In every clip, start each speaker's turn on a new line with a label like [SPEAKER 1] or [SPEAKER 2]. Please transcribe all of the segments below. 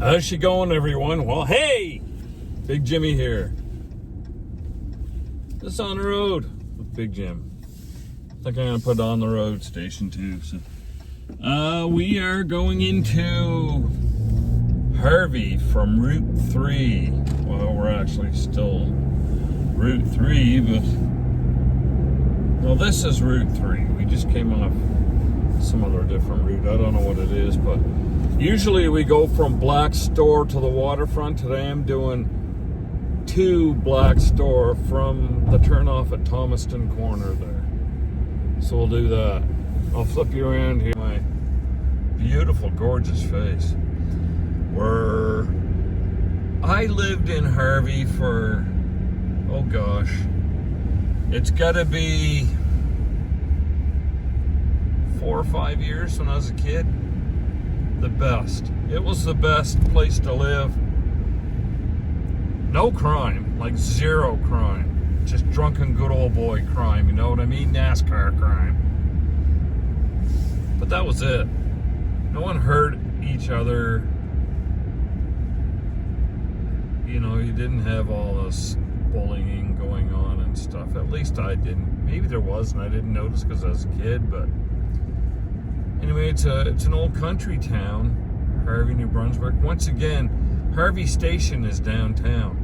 [SPEAKER 1] How's she going, everyone? Well, hey! Big Jimmy here. Just on the road with Big Jim. I think I'm going to put on the road station too. So, we are going into Harvey from Route 3. Well, we're actually still Route 3, but... Well, this is Route 3. We just came off some other different route. I don't know what it is, but... Usually we go from Black Store to the waterfront. Today I'm doing to Black Store from the turnoff at Thomaston Corner there. So we'll do that. I'll flip you around here. My beautiful, gorgeous face. I lived in Harvey for, oh gosh, it's gotta be 4 or 5 years when I was a kid. The best. It was the best place to live. No crime, like zero crime. Just drunken good old boy crime, you know what I mean? NASCAR crime. But that was it. No one hurt each other. You know, you didn't have all this bullying going on and stuff. At least I didn't. Maybe there was and I didn't notice because I was a kid, but anyway, it's an old country town, Harvey, New Brunswick. Once again, Harvey Station is downtown,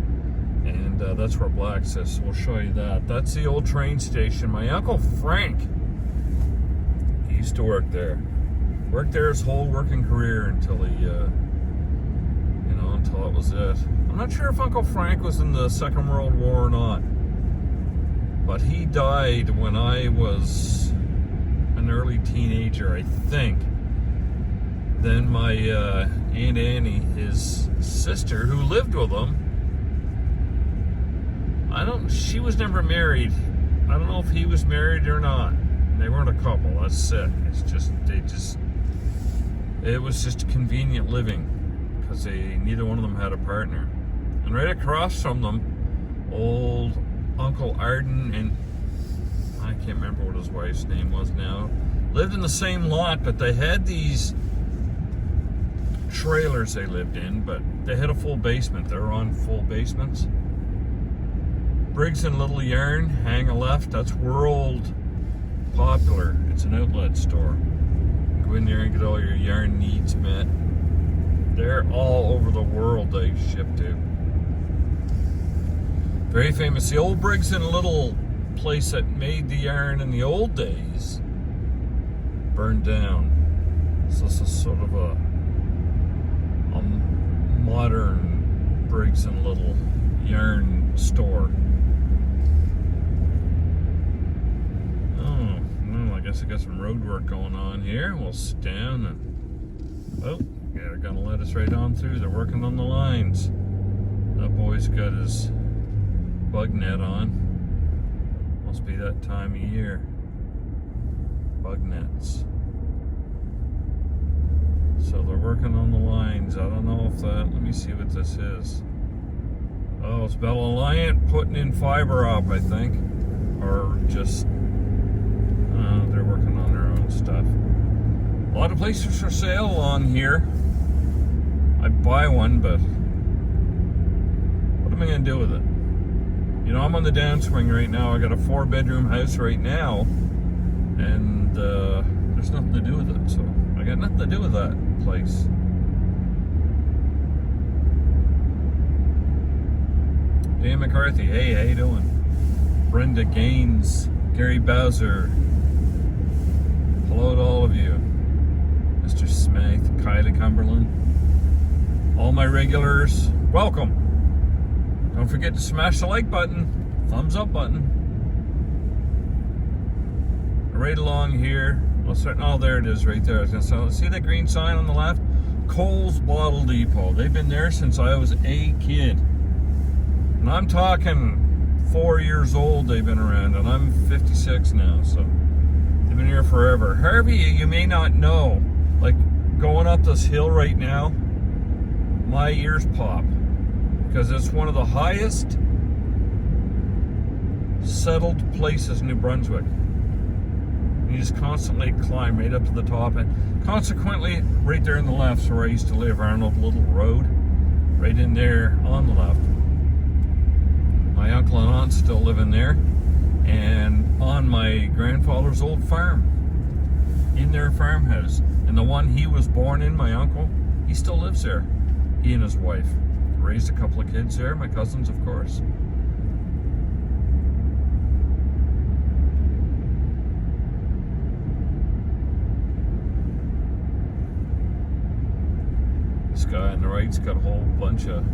[SPEAKER 1] and that's where Black's is. So we'll show you that. That's the old train station. My Uncle Frank, he used to work there. Worked there his whole working career until he, until it was it. I'm not sure if Uncle Frank was in the Second World War or not, but he died when I was an early teenager, I think. Then my Aunt Annie, his sister, who lived with him, she was never married. I don't know if he was married or not. They weren't a couple, that's sick. It was just convenient living because neither one of them had a partner. And right across from them, old Uncle Arden and I can't remember what his wife's name was now, lived in the same lot, but they had these trailers they lived in, but they had a full basement. They were on full basements. Briggs and Little Yarn, hang a left, that's world popular. It's an outlet store. Go in there and get all your yarn needs met. They're all over the world they ship to. Very famous. The old Briggs and Little place that made the yarn in the old days burned down. So this is sort of a modern Briggs and Little yarn store. Oh, well, I guess I got some road work going on here. We'll sit down and, oh, yeah, they're gonna let us right on through. They're working on the lines. That boy's got his bug net on. Must be that time of year. Bug nets. So they're working on the lines. I don't know if that, let me see what this is. Oh, it's Bell Alliant putting in fiber up, I think. Or just, they're working on their own stuff. A lot of places for sale on here. I'd buy one, but what am I going to do with it? You know, I'm on the downswing right now. I got a 4-bedroom house right now, and there's nothing to do with it. So I got nothing to do with that place. Dan McCarthy, hey, how you doing? Brenda Gaines, Gary Bowser, hello to all of you. Mr. Smith, Kylie Cumberland, all my regulars, welcome. Don't forget to smash the like button, thumbs up button. Right along here, oh, there it is right there. I was gonna say, see that green sign on the left? Coles Bottle Depot. They've been there since I was a kid. And I'm talking 4 years old they've been around, and I'm 56 now, so they've been here forever. Harvey, you may not know, like going up this hill right now, my ears pop. Because it's one of the highest settled places in New Brunswick. And you just constantly climb right up to the top. And consequently, right there on the left is where I used to live, Arnold Little Road. Right in there on the left. My uncle and aunt still live in there. And on my grandfather's old farm. In their farmhouse. And the one he was born in, my uncle, he still lives there. He and his wife. Raised a couple of kids there, my cousins, of course. This guy on the right's got a whole bunch of...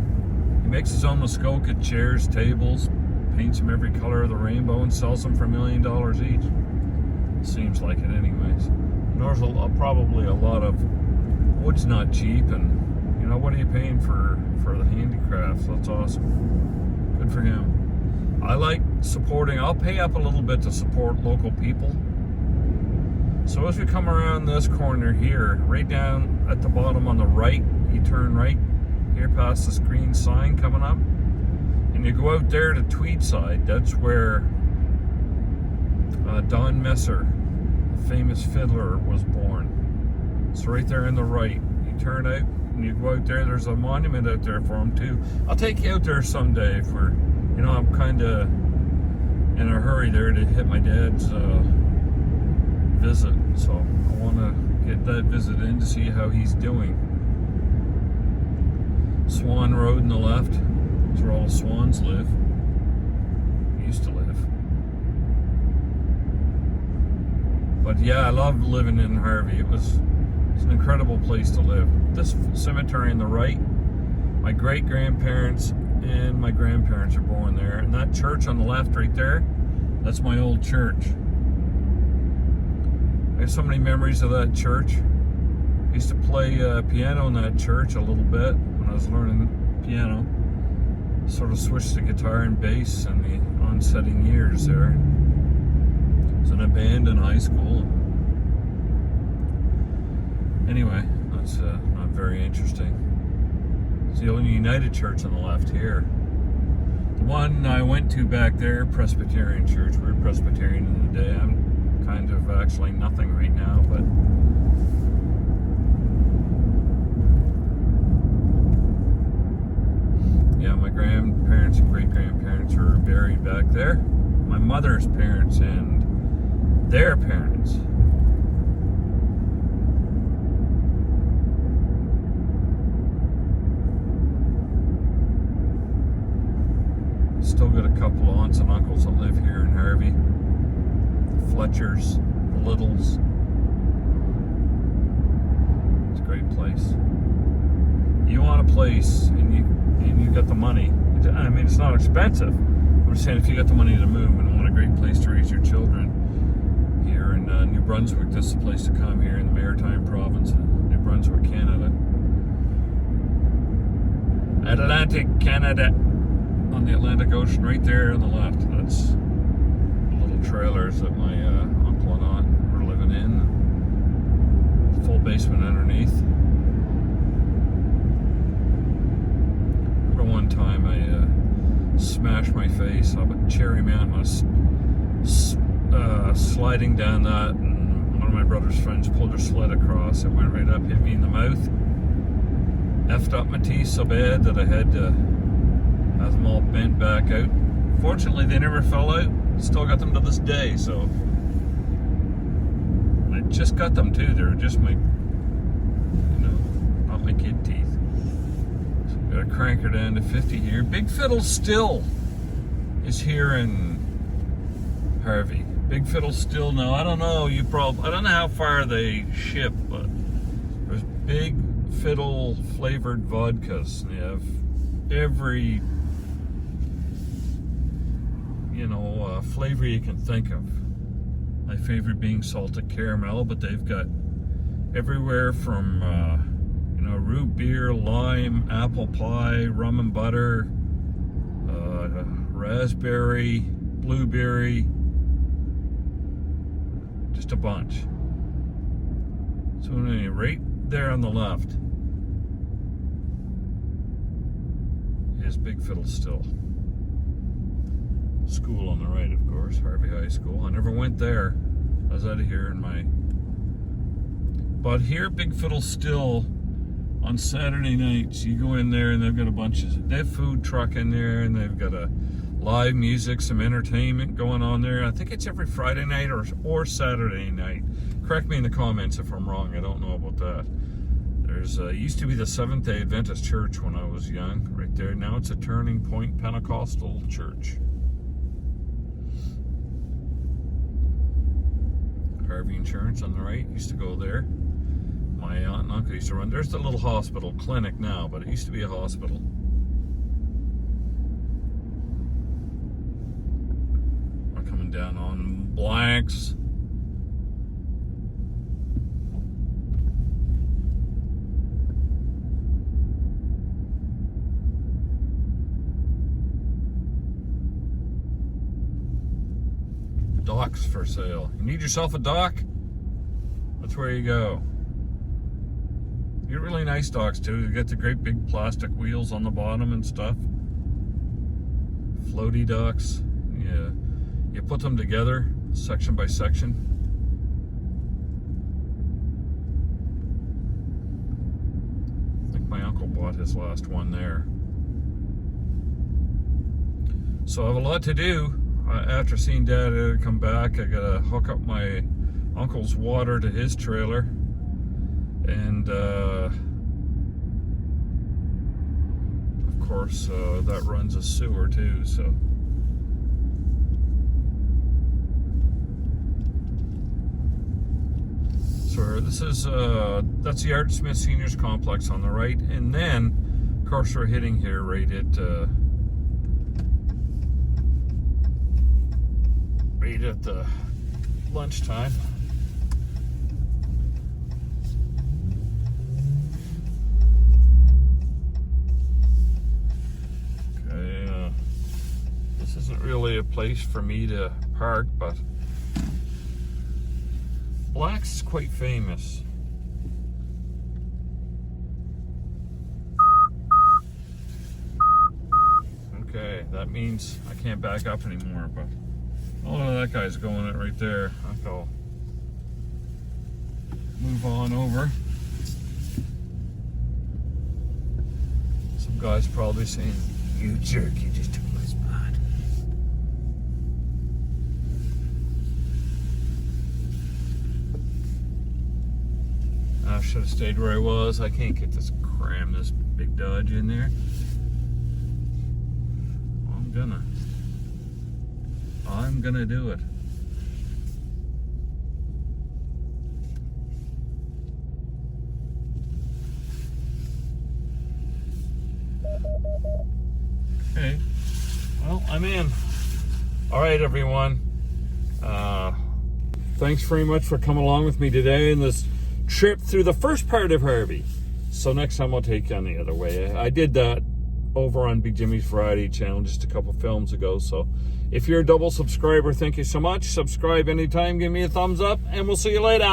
[SPEAKER 1] He makes his own Muskoka chairs, tables, paints them every color of the rainbow and sells them for $1 million each. Seems like it anyways. And there's probably a lot of... Wood's not cheap, and you know, what are you paying for the handicrafts? That's awesome. Good for him. I like supporting. I'll pay up a little bit to support local people. So as we come around this corner here, right down at the bottom on the right, you turn right here past this green sign coming up, and you go out there to Tweedside. That's where Don Messer, the famous fiddler, was born. It's right there on the right. You turn out and you go out there. There's a monument out there for him too. I'll take you out there someday for, you know, I'm kind of in a hurry there to hit my dad's visit, so I want to get that visit in to see how he's doing. Swan Road on the left. That's where all the swans live. Used to live. But yeah, I loved living in Harvey. It's an incredible place to live. This cemetery on the right, my great-grandparents and my grandparents are born there. And that church on the left right there, that's my old church. I have so many memories of that church. I used to play piano in that church a little bit when I was learning piano. Sort of switched to guitar and bass in the onsetting years there. I was in a band in high school. Anyway, that's not very interesting. It's the only United Church on the left here. The one I went to back there, Presbyterian Church. We were Presbyterian in the day. I'm kind of actually nothing right now, but yeah, my grandparents and great-grandparents are buried back there. My mother's parents and their parents. Still got a couple of aunts and uncles that live here in Harvey. The Fletchers, the Littles. It's a great place. You want a place and you got the money. I mean, it's not expensive. I'm just saying, if you got the money to move and want a great place to raise your children here in New Brunswick, this is the place to come here in the Maritime Province of New Brunswick, Canada. Atlantic Canada. On the Atlantic Ocean, right there on the left. That's the little trailers that my uncle and aunt were living in. Full basement underneath. Remember one time I smashed my face up at Cherry Mountain. I was sliding down that, and one of my brother's friends pulled her sled across. It went right up, hit me in the mouth. Effed up my teeth so bad that I had to have them all bent back out. Fortunately, they never fell out. Still got them to this day, so. And I just got them too. They're just my, not my kid teeth. So we gotta crank her down to 50 here. Big Fiddle Still is here in Harvey. Big Fiddle Still. Now, I don't know. I don't know how far they ship, but there's Big Fiddle flavored vodkas. They have every flavor you can think of. My favorite being salted caramel, but they've got everywhere from root beer, lime, apple pie, rum and butter, raspberry, blueberry, just a bunch. So anyway, right there on the left is Big Fiddle Still. School on the right, of course, Harvey High School. I never went there. I was out of here in my... But here, Bigfoot'll still, on Saturday nights, you go in there and they've got a bunch of... They have food truck in there, and they've got a live music, some entertainment going on there. I think it's every Friday night or Saturday night. Correct me in the comments if I'm wrong. I don't know about that. There's used to be the Seventh-day Adventist Church when I was young, right there. Now it's a Turning Point Pentecostal Church. Harvey Insurance on the right, used to go there. My aunt and uncle used to run. There's the little hospital clinic now, but it used to be a hospital. We're coming down on Blacks. Docks for sale. You need yourself a dock? That's where you go. You get really nice docks too. You get the great big plastic wheels on the bottom and stuff. Floaty docks. Yeah. You put them together, section by section. I think my uncle bought his last one there. So I have a lot to do. After seeing Dad come back, I gotta hook up my uncle's water to his trailer, and of course that runs a sewer too. So this is that's the Art Smith Seniors Complex on the right, and then of course we're hitting here right at the lunchtime. Okay, this isn't really a place for me to park, but Black's is quite famous. Okay, that means I can't back up anymore, but oh, that guy's going it right there. I think I'll move on over. Some guy's probably saying, "You jerk, you just took my spot." I should have stayed where I was. I can't get this big Dodge in there. I'm gonna do it. Okay, well, I'm in. All right, everyone. Thanks very much for coming along with me today in this trip through the first part of Harvey. So next time I'll take you on the other way. I did that over on Big Jimmy's Variety channel just a couple films ago. So if you're a double subscriber, thank you so much. Subscribe anytime, give me a thumbs up, and we'll see you later.